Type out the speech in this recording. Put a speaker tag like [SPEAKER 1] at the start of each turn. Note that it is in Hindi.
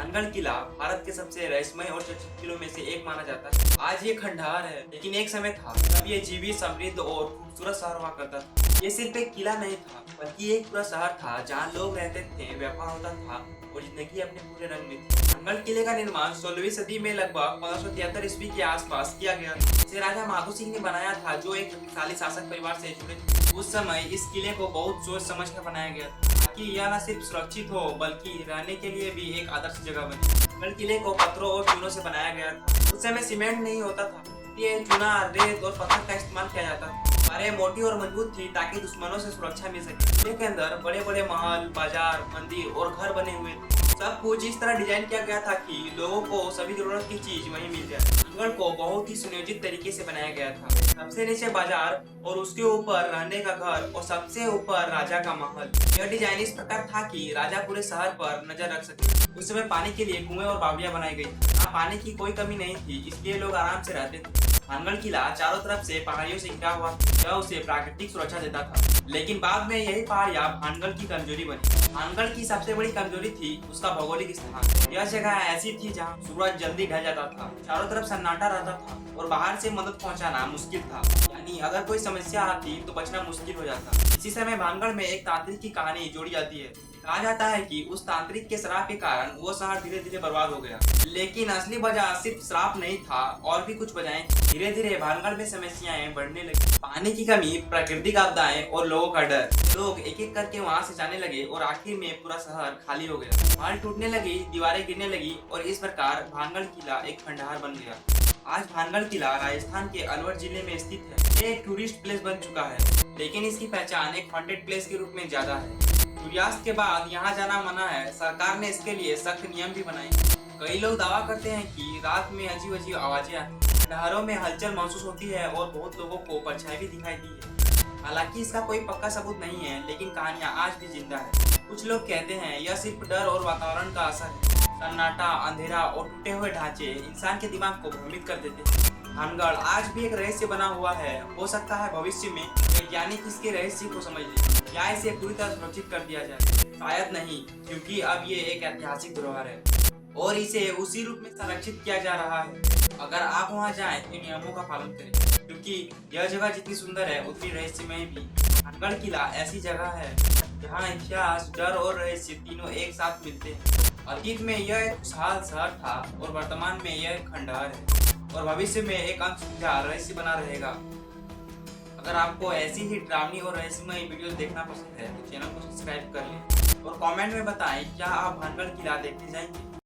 [SPEAKER 1] भानगढ़ किला भारत के सबसे रहस्यमय और चर्चित किलों में से एक माना जाता है। आज ये खंडहर है, लेकिन एक समय था जब ये जीवित, समृद्ध और खूबसूरत शहर हुआ करता था। ये सिर्फ एक किला नहीं था, बल्कि एक पूरा शहर था जहाँ लोग रहते थे, व्यापार होता था और जिंदगी अपने पूरे रंग में थी। भानगढ़ किले का निर्माण 16वीं सदी में लगभग 1573 ईस्वी के आसपास किया गया। इसे राजा माधो सिंह ने बनाया था, जो एक शक्तिशाली शासक परिवार से जुड़े थे। उस समय इस किले को बहुत सोच समझ कर बनाया गया ताकि यह न सिर्फ सुरक्षित हो, बल्कि रहने के लिए भी एक आदर्श जगह बने। भानगढ़ किले को पत्थरों और चूनों से बनाया गया था। उस समय सीमेंट नहीं होता था, ये चूना, रेत और पत्थर का इस्तेमाल किया जाता था। दीवारें मोटी और मजबूत थी ताकि दुश्मनों से सुरक्षा मिल सके। किले के अंदर बड़े बड़े महल, बाजार, मंदिर और घर बने हुए थे। सब कुछ इस तरह डिजाइन किया गया था कि लोगों को सभी जरूरत की चीज वहीं मिल जाए। भानगढ़ को बहुत ही सुनियोजित तरीके से बनाया गया था। सबसे नीचे बाजार और उसके ऊपर रहने का घर और सबसे ऊपर राजा का महल। यह डिजाइन इस प्रकार था कि राजा पूरे शहर पर नजर रख सके। उस समय पानी के लिए कुएं और बावड़ियां बनाई गई। यहाँ पानी की कोई कमी नहीं थी, इसलिए लोग आराम से रहते थे। भानगढ़ किला चारों तरफ से पहाड़ियों से घिरा हुआ, यह उसे प्राकृतिक सुरक्षा देता था। लेकिन बाद में यही पहाड़ियां भानगढ़ की कमजोरी बनी। भानगढ़ की सबसे बड़ी कमजोरी थी उसका भौगोलिक स्थान। यह जगह ऐसी थी जहां सूरज जल्दी ढल जाता था, चारों तरफ सन्नाटा रहता था और बाहर से मदद पहुंचाना मुश्किल था। यानी अगर कोई समस्या आती तो बचना मुश्किल हो जाता। इसी समय भानगढ़ में एक तांत्रिक की कहानी जोड़ी जाती है। कहा जाता है कि उस तांत्रिक के श्राप के कारण वो शहर धीरे धीरे बर्बाद हो गया। लेकिन असली वजह सिर्फ श्राप नहीं था, और भी कुछ वजहें। धीरे धीरे भानगढ़ में समस्याएं बढ़ने लगी। पानी की कमी, प्राकृतिक आपदाएं और लोगों का डर। लोग एक एक करके वहां से जाने लगे और आखिर में पूरा शहर खाली हो गया। महल टूटने लगी, दीवारें गिरने लगी और इस प्रकार भानगढ़ किला एक खंडहर बन गया। आज भानगढ़ किला राजस्थान के अलवर जिले में स्थित है। ये एक टूरिस्ट प्लेस बन चुका है, लेकिन इसकी पहचान एक हॉन्टेड प्लेस के रूप में ज्यादा है। सूर्यास्त के बाद यहाँ जाना मना है। सरकार ने इसके लिए सख्त नियम भी बनाए। कई लोग दावा करते हैं कि रात में अजीब अजीब आवाजें आती हैं, खंडहरों में हलचल महसूस होती है और बहुत लोगों को परछाई भी दिखाई दी है। हालांकि इसका कोई पक्का सबूत नहीं है, लेकिन कहानियां आज भी जिंदा है। कुछ लोग कहते हैं यह सिर्फ डर और वातावरण का असर है। सन्नाटा, अंधेरा और टूटे हुए ढांचे इंसान के दिमाग को भ्रमित कर देते हैं। भानगढ़ आज भी एक रहस्य बना हुआ है। हो सकता है भविष्य में वैज्ञानिक इसके रहस्य को समझ ले या इसे पूरी तरह सुरक्षित कर दिया जाए। शायद नहीं, क्योंकि अब ये एक ऐतिहासिक धरोहर है और इसे उसी रूप में संरक्षित किया जा रहा है। अगर आप वहां जाएं तो नियमों का पालन करें, क्योंकि यह जगह जितनी सुंदर है उतनी रहस्यमय भी। भानगढ़ किला ऐसी जगह है जहाँ इतिहास, डर और रहस्य तीनों एक साथ मिलते हैं। अतीत में यह एक खुशहाल शहर था और वर्तमान में यह एक खंडहर है और भविष्य में एक अनसुलझा रहस्य बना रहेगा। अगर आपको ऐसी ही डरावनी और रहस्यमय वीडियो देखना पसंद है तो चैनल को सब्सक्राइब कर लें और कमेंट में बताएं क्या आप भानगढ़ किला देखने जाएंगे।